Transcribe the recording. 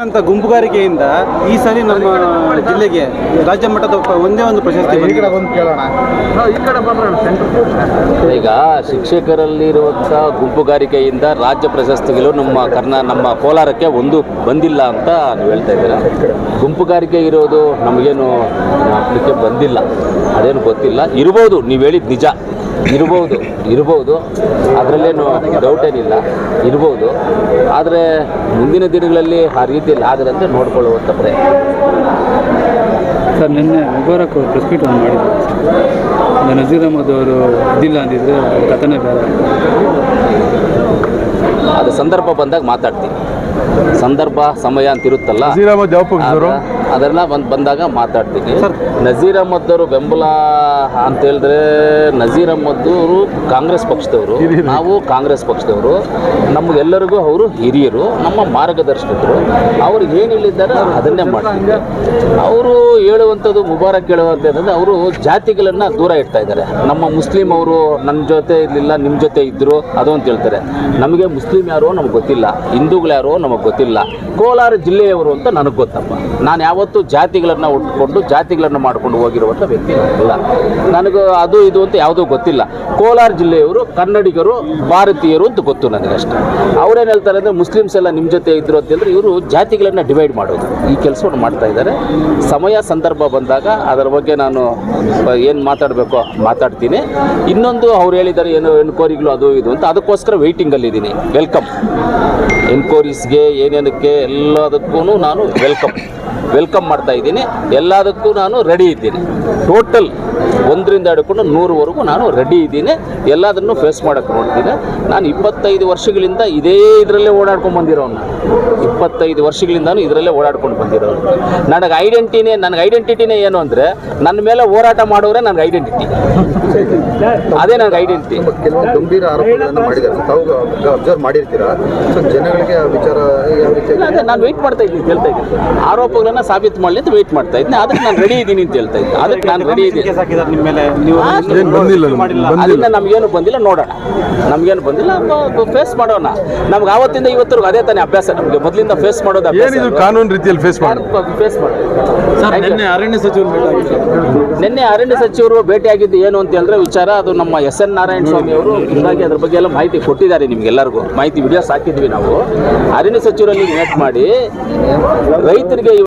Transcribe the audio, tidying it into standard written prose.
ಅಂತ ಗುಂಪುಗಾರಿಕೆಯಿಂದ ಈ ಸಲ ನಮ್ಮ ಜಿಲ್ಲೆಗೆ ರಾಜ್ಯ ಮಟ್ಟದ ಒಂದೇ ಒಂದು ಪ್ರಶಸ್ತಿ ಈಗ ಶಿಕ್ಷಕರಲ್ಲಿರುವಂಥ ಗುಂಪುಗಾರಿಕೆಯಿಂದ ರಾಜ್ಯ ಪ್ರಶಸ್ತಿಗಳು ನಮ್ಮ ಕೋಲಾರಕ್ಕೆ ಒಂದು ಬಂದಿಲ್ಲ ಅಂತ ನೀವು ಹೇಳ್ತಾ ಇದ್ದೀರಾ. ಗುಂಪುಗಾರಿಕೆ ಇರೋದು ನಮಗೇನು ಹಾಕ್ಲಿಕ್ಕೆ ಬಂದಿಲ್ಲ, ಅದೇನು ಗೊತ್ತಿಲ್ಲ. ಇರ್ಬೋದು, ನೀವು ಹೇಳಿದ ನಿಜ, ಇರ್ಬೋದು ಅದರಲ್ಲೇನು ಡೌಟ್ ಏನಿಲ್ಲ, ಇರ್ಬೋದು. ಆದರೆ ಮುಂದಿನ ದಿನಗಳಲ್ಲಿ ಆ ರೀತಿಯಲ್ಲಿ ಆಗದಂತೆ ನೋಡ್ಕೊಳ್ಳುವಂಥ ಪ್ರಯತ್ನ. ಸರ್, ನಿನ್ನೆ ಮುಬಾರಕ್ ಅವರು ಪ್ರೆಸ್ ಮೀಟ್ ಮಾಡಿದ್ರು. ನಜೀರ್ ಅಹಮದ್ ಅವರು ಇದ್ದಿಲ್ಲ ಅಂದಿದ್ರೆ ಕಥನೆ ಬೇರೆ. ಅದು ಸಂದರ್ಭ ಬಂದಾಗ ಮಾತಾಡ್ತೀನಿ. ಸಂದರ್ಭ ಸಮಯ ಅಂತಿರುತ್ತಲ್ಲ, ಅದೆಲ್ಲ ಬಂದಾಗ ಮಾತಾಡ್ತೀನಿ. ನಜೀರ್ ಅಹಮದ್ ಅವರು ಬೆಂಬಲ ಅಂತ ಹೇಳಿದ್ರೆ, ನಜೀರ್ ಅಹಮದ್ ಅವರು ಕಾಂಗ್ರೆಸ್ ಪಕ್ಷದವರು, ನಾವು ಕಾಂಗ್ರೆಸ್ ಪಕ್ಷದವರು. ನಮಗೆಲ್ಲರಿಗೂ ಅವರು ಹಿರಿಯರು, ನಮ್ಮ ಮಾರ್ಗದರ್ಶಕರು. ಅವ್ರು ಏನು ಹೇಳಿದ್ದಾರೆ ಅದನ್ನೇ ಮಾಡ್ತಿದ್ದಾರೆ. ಅವರು ಹೇಳುವಂಥದ್ದು, ಮುಬಾರಕ್ ಹೇಳುವಂಥದ್ದು, ಅವರು ಜಾತಿಗಳನ್ನು ದೂರ ಇಡ್ತಾ ಇದ್ದಾರೆ. ನಮ್ಮ ಮುಸ್ಲಿಂ ಅವರು ನನ್ನ ಜೊತೆ ಇರಲಿಲ್ಲ, ನಿಮ್ಮ ಜೊತೆ ಇದ್ದರು, ಅದು ಅಂತ ಹೇಳ್ತಾರೆ. ನಮಗೆ ಮುಸ್ಲಿಂ ಯಾರೋ ನಮ್ಗೆ ಗೊತ್ತಿಲ್ಲ, ಹಿಂದೂಗಳು ಯಾರೋ ನಮಗೆ ಗೊತ್ತಿಲ್ಲ, ಕೋಲಾರ ಜಿಲ್ಲೆಯವರು ಅಂತ ನನಗೆ ಗೊತ್ತಪ್ಪ. ನಾನು ಯಾವತ್ತೂ ಜಾತಿಗಳನ್ನು ಉಟ್ಕೊಂಡು ಜಾತಿಗಳನ್ನು ಮಾಡ್ಕೊಂಡು ಹೋಗಿರುವಂಥ ವ್ಯಕ್ತಿ ಅಲ್ಲ. ನನಗೆ ಅದು ಇದು ಅಂತ ಯಾವುದೂ ಗೊತ್ತಿಲ್ಲ. ಕೋಲಾರ ಜಿಲ್ಲೆಯವರು, ಕನ್ನಡಿಗರು, ಭಾರತೀಯರು ಅಂತ ಗೊತ್ತು ನನಗಷ್ಟೇ. ಅವ್ರೇನು ಹೇಳ್ತಾರೆ ಅಂದರೆ, ಮುಸ್ಲಿಮ್ಸ್ ಎಲ್ಲ ನಿಮ್ಮ ಜೊತೆ ಇದ್ದರು ಅಂತ ಹೇಳಿದ್ರೆ ಇವರು ಜಾತಿಗಳನ್ನು ಡಿವೈಡ್ ಮಾಡೋದು, ಈ ಕೆಲಸವನ್ನು ಮಾಡ್ತಾ ಇದ್ದಾರೆ. ಸಮಯ ಸಂದರ್ಭ ಬಂದಾಗ ಅದರ ಬಗ್ಗೆ ನಾನು ಏನು ಮಾತಾಡಬೇಕೋ ಮಾತಾಡ್ತೀನಿ. ಇನ್ನೊಂದು ಅವ್ರು ಹೇಳಿದ್ದಾರೆ ಏನು ಎನ್ಕ್ವೈರಿಗಳು ಅದು ಇದು ಅಂತ, ಅದಕ್ಕೋಸ್ಕರ ವೆಯ್ಟಿಂಗಲ್ಲಿದ್ದೀನಿ. ವೆಲ್ಕಮ್ ಎನ್ಕ್ವೈರೀಸ್ಗೆ, ಏನೇನಕ್ಕೆ ಎಲ್ಲದಕ್ಕೂ ನಾನು ವೆಲ್ಕಮ್ ಮಾಡ್ತಾ ಇದ್ದೀನಿ. ಎಲ್ಲದಕ್ಕೂ ನಾನು ರೆಡಿ ಇದ್ದೀನಿ. ಟೋಟಲ್ 1ರಿಂದ ಹಿಡ್ಕೊಂಡು 100ವರೆಗೂ ನಾನು ರೆಡಿ ಇದ್ದೀನಿ. ಎಲ್ಲದನ್ನು ಫೇಸ್ ಮಾಡೋಕ್ಕೆ ನೋಡ್ತೀನಿ. ನಾನು 25 ವರ್ಷಗಳಿಂದ ಇದೇ ಇದರಲ್ಲೇ ಓಡಾಡ್ಕೊಂಡು ಬಂದಿರೋನು. 25 ವರ್ಷಗಳಿಂದ ಇದರಲ್ಲೇ ಓಡಾಡ್ಕೊಂಡು ಬಂದಿರೋನು. ನನಗೆ ಐಡೆಂಟಿಟಿನೇ ಏನು ಅಂದರೆ, ನನ್ನ ಮೇಲೆ ಹೋರಾಟ ಮಾಡೋರೆ ನನಗೆ ಐಡೆಂಟಿಟಿ. ಅದೇ ನನಗೆ ಐಡೆಂಟಿಟಿ. ಕೆಲವೊಂದು ಗಂಭೀರ ಆರೋಪಗಳನ್ನು ಮಾಡಿದ್ದಾರೆ, ತಾವು ಅಬ್ಸರ್ವ್ ಮಾಡಿರ್ತೀರಾ? ಜನಗಳಿಗೆ ಆ ವಿಚಾರ ಯಾವ ರೀತಿ? ನಾನು ವೆಯ್ಟ್ ಮಾಡ್ತಾ ಇದ್ದೀನಿ, ಹೇಳ್ತಾ ಇದ್ದೀನಿ. ಆರೋಪಗಳನ್ನು ಸಾಬೀತು ಮಾಡಲಿ ಅಂತ ವೆಯ್ಟ್ ಮಾಡ್ತಾ ಇದ್ದೀನಿ. ಅದಕ್ಕೆ ನಾನು ರೆಡಿ ಇದ್ದೀನಿ ಅಂತ ಹೇಳ್ತಾ ಇದ್ದೀನಿ. ಅದಕ್ಕೆ ನಾನು ರೆಡಿ ಇದ್ದೀನಿ. ಅದನ್ನ ನಮಗೇನು ಬಂದಿಲ್ಲ, ನೋಡೋಣ. ನಮಗೇನು ಬಂದಿಲ್ಲ, ಫೇಸ್ ಮಾಡೋಣ. ನಮ್ಗೆ ಆವತ್ತಿಂದ ಇವತ್ತರೆಗೂ ಅದೇ ತಾನೇ ಅಭ್ಯಾಸ. ನಮಗೆ ಮೊದಲಿಂದ ಫೇಸ್ ಮಾಡೋದು ಅಭ್ಯಾಸ. ಕಾನೂನು ರೀತಿಯಲ್ಲಿ ಫೇಸ್ ಮಾಡೋದು. ನಿನ್ನೆ ಅರಣ್ಯ ಸಚಿವರು ಭೇಟಿಯಾಗಿದ್ದು ಏನು ಅಂತ ಹೇಳಿದ್ರೆ ವಿಚಾರ, ಅದು ನಮ್ಮ SN ನಾರಾಯಣ ಸ್ವಾಮಿ ಅವರು ಹೀಗಾಗಿ ಅದ್ರ ಬಗ್ಗೆ ಎಲ್ಲ ಮಾಹಿತಿ ಕೊಟ್ಟಿದ್ದಾರೆ. ನಿಮ್ಗೆಲ್ಲರಿಗೂ ಮಾಹಿತಿ ವಿಡಿಯೋಸ್ ಹಾಕಿದ್ವಿ ನಾವು. ಅರಣ್ಯ ಸಚಿವರಲ್ಲಿ ಮೀಟ್ ಮಾಡಿ ರೈತರಿಗೆ